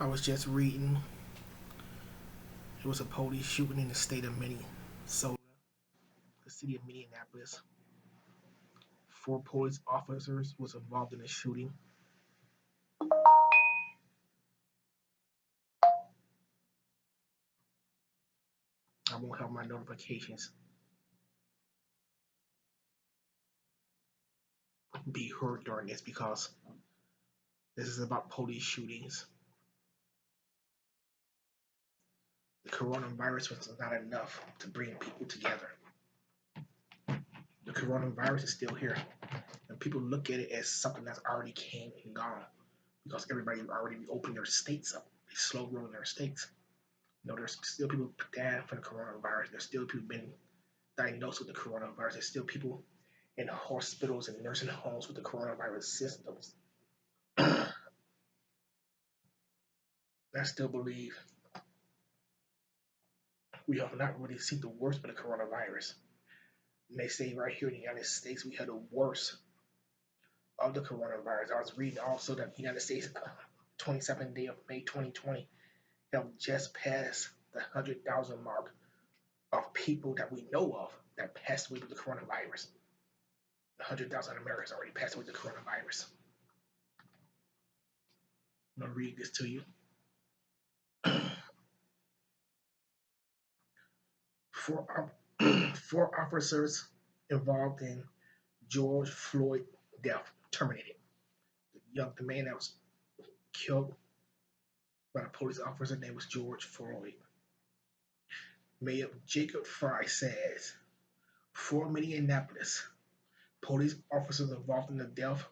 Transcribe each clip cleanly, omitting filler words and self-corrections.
I was just reading. It was a police shooting in the state of Minnesota, the city of Minneapolis. 4 police officers was involved in the shooting. I won't have my notifications be heard during this because this is about police shootings. The coronavirus was not enough to bring people together. The coronavirus is still here, and people look at it as something that's already came and gone because everybody already opened their states up. They slow rolling their states. You know, there's still people dying from the coronavirus. There's still people being diagnosed with the coronavirus. There's still people in hospitals and nursing homes with the coronavirus systems. I still believe we have not really seen the worst of the coronavirus. And they say right here in the United States we had the worst of the coronavirus. I was reading also that the United States, 27th day of May 2020, have just passed the 100,000 mark of people that we know of that passed away with the coronavirus. The 100,000 Americans already passed away with the coronavirus. I'm going to read this to you. four, four officers involved in George Floyd death terminated. The man that was killed by a police officer name was George Floyd. Mayor Jacob Fry says for Minneapolis, police officers involved in the death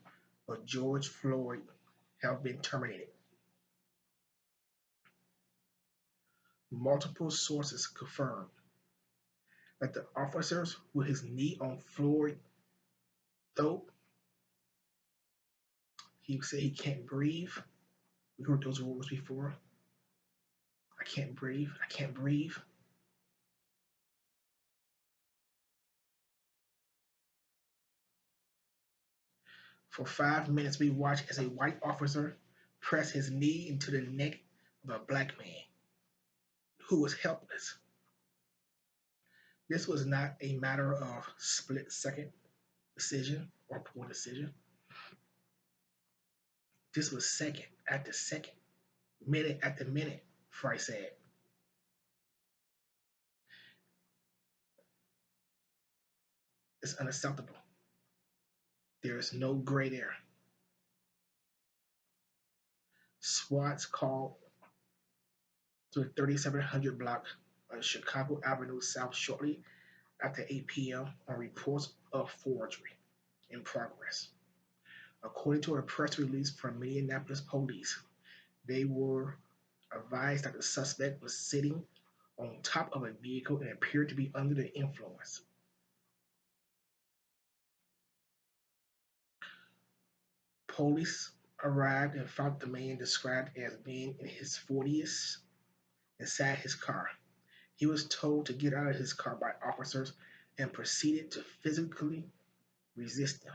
of George Floyd have been terminated. Multiple sources confirmed that the officers with his knee on Floyd's throat, he said he can't breathe. We heard those words before. I can't breathe. I can't breathe. For 5 minutes, we watched as a white officer pressed his knee into the neck of a black man who was helpless. This was not a matter of split-second decision or poor decision. This was second after second, minute after minute, Fry said. It's unacceptable. There is no gray there. SWAT's called to the 3700 block on Chicago Avenue South shortly after 8 p.m. on reports of forgery in progress. According to a press release from Minneapolis police, they were advised that the suspect was sitting on top of a vehicle and appeared to be under the influence. Police arrived and found the man described as being in his 40s inside his car. He was told to get out of his car by officers and proceeded to physically resist them,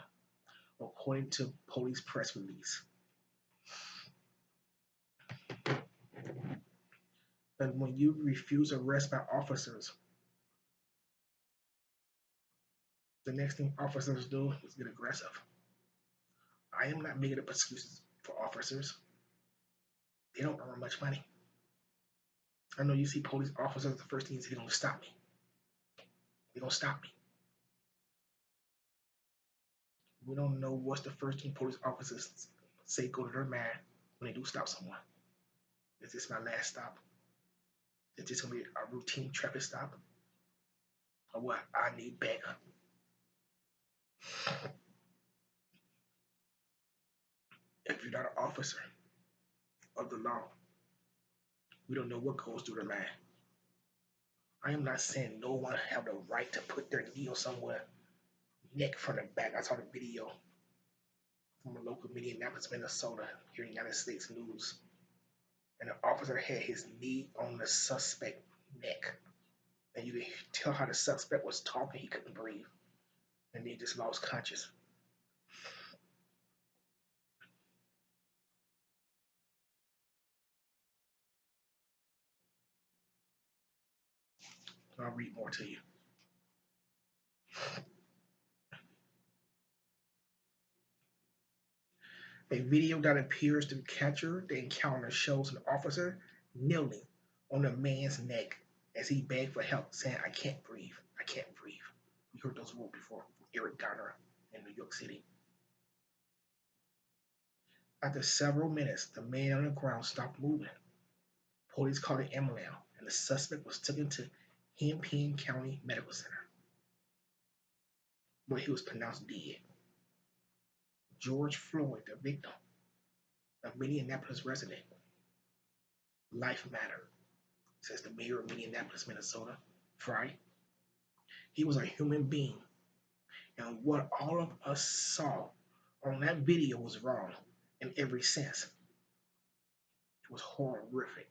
according to police press release. And when you refuse arrest by officers, the next thing officers do is get aggressive. I am not making up excuses for officers. They don't earn much money. I know you see police officers, the first thing is they're going to stop me. They're going to stop me. We don't know what's the first thing police officers say go to their mind when they do stop someone. Is this my last stop? Is this going to be a routine traffic stop? Or what? I need backup. If you're not an officer of the law, we don't know what goes through their mind. I am not saying no one have the right to put their knee on somewhere, neck from the back. I saw the video from a local Minneapolis, Minnesota, here in the United States news. And the officer had his knee on the suspect's neck. And you could tell how the suspect was talking. He couldn't breathe. And he just lost consciousness. I'll read more to you. A video that appears to capture the encounter shows an officer kneeling on a man's neck as he begged for help, saying, "I can't breathe. I can't breathe." We heard those words before from Eric Garner in New York City. After several minutes, the man on the ground stopped moving. Police called an ambulance, and the suspect was taken to Hennepin County Medical Center, where he was pronounced dead. George Floyd, the victim, a Minneapolis resident. Life mattered, says the mayor of Minneapolis, Minnesota, Fry. He was a human being, and what all of us saw on that video was wrong in every sense. It was horrific.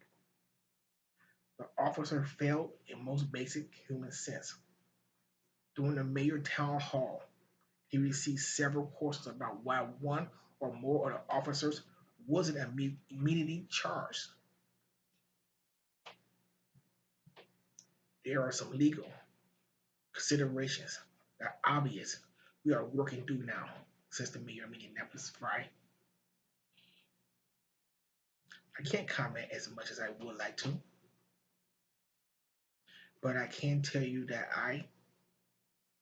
The officer failed in most basic human sense. During the mayor town hall, he received several questions about why one or more of the officers wasn't immediately charged. There are some legal considerations that are obvious we are working through now, says the mayor of Minneapolis, Fry. I can't comment as much as I would like to, but I can tell you that I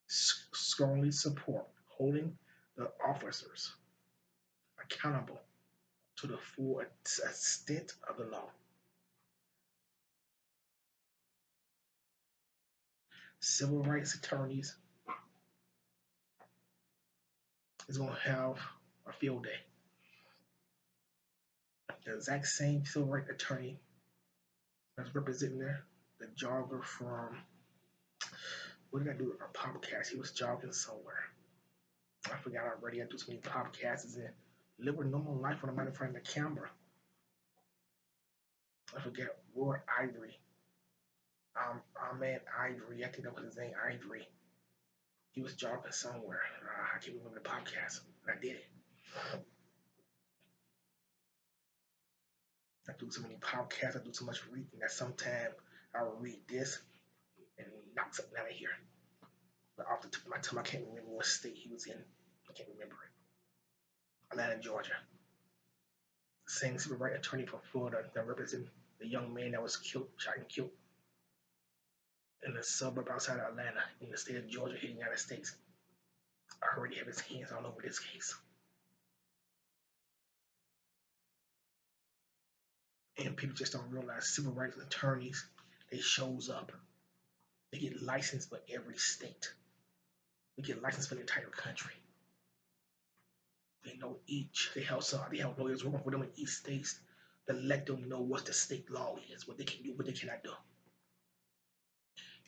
strongly support holding the officers accountable to the full extent of the law. Civil rights attorneys is going to have a field day. The exact same civil rights attorney that's representing there, the jogger from, what did I do? A podcast. He was jogging somewhere. I forgot already. I do so many podcasts and live a normal life when I'm not in front of the camera. I forget Roy Ivory. Ahmed Ivory. I think that was his name, Ivory. He was jogging somewhere. I can't remember the podcast, but I did it. I do so many podcasts. I do so much reading that sometimes I will read this and knock something out of here. But off the tip of my tongue, I can't remember what state he was in. I can't remember it. Atlanta, Georgia. The same civil rights attorney from Florida that represented the young man that was killed, shot and killed in a suburb outside of Atlanta in the state of Georgia here in the United States. I already have his hands all over this case. And people just don't realize civil rights attorneys, they shows up. They get licensed for every state. They get licensed for the entire country. They know each. They have lawyers working for them in each state to let them know what the state law is, what they can do, what they cannot do.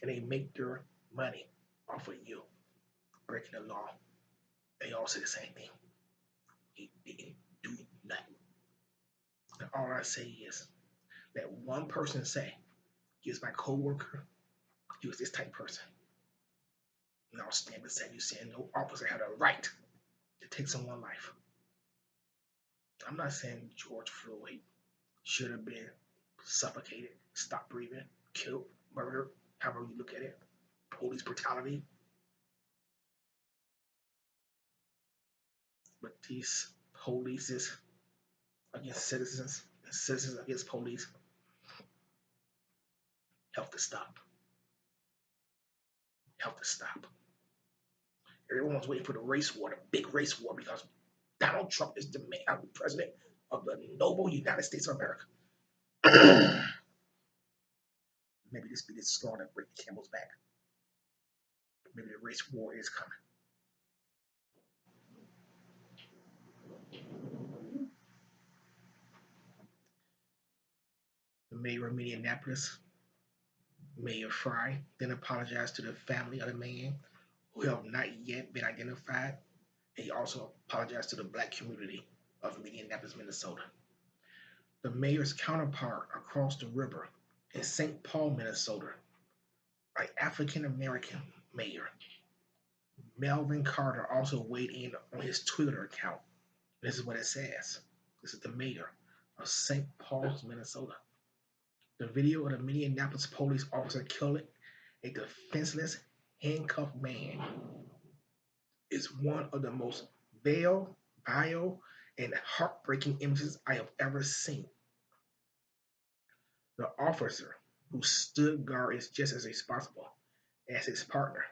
And they make their money off of you breaking the law. They all say the same thing. He didn't do nothing. And all I say is that one person say, "Here's my coworker, he was this type of person." And I'll stand beside you saying no officer had a right to take someone's life. I'm not saying George Floyd should have been suffocated, stopped breathing, killed, murdered, however you look at it, police brutality. But these police is against citizens and citizens against police have to stop. Have to stop. Everyone's waiting for the race war, the big race war, because Donald Trump is the president of the noble United States of America. Maybe this be the straw that breaks the camel's back. Maybe the race war is coming. The mayor of Minneapolis, Mayor Fry, then apologized to the family of the man who have not yet been identified. He also apologized to the black community of Minneapolis, Minnesota. The mayor's counterpart across the river in St. Paul, Minnesota, an African American mayor, Melvin Carter, also weighed in on his Twitter account. This is what it says. This is the mayor of St. Paul, Minnesota. The video of the Minneapolis police officer killing a defenseless, handcuffed man is one of the most vile, and heartbreaking images I have ever seen. The officer who stood guard is just as responsible as his partner.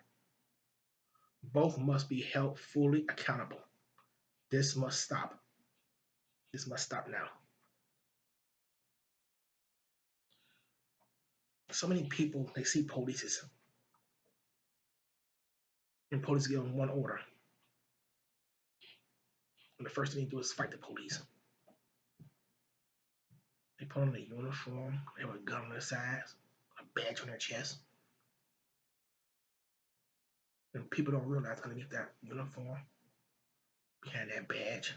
Both must be held fully accountable. This must stop. This must stop now. So many people, they see police and police give them one order. And the first thing they do is fight the police. They put on their uniform, they have a gun on their sides, a badge on their chest. And people don't realize underneath that uniform, behind that badge,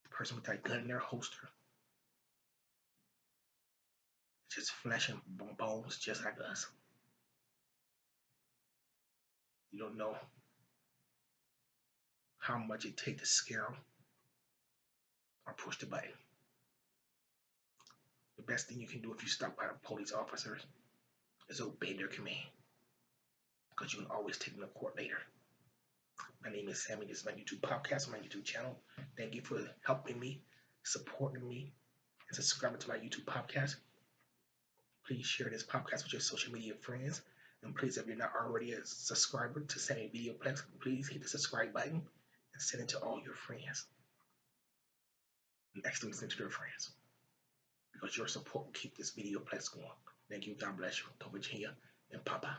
the person with that gun in their holster, just flesh and bones, just like us. You don't know how much it takes to scare them or push the button. The best thing you can do if you stop by the police officers is obey their command, because you can always take them to court later. My name is Sammy. This is my YouTube podcast, my YouTube channel. Thank you for helping me, supporting me, and subscribing to my YouTube podcast. Please share this podcast with your social media friends. And please, if you're not already a subscriber to Sammy Videoplex, please hit the subscribe button and send it to all your friends. And actually send it to their friends, because your support will keep this Videoplex going. Thank you. God bless you. To Virginia and Papa.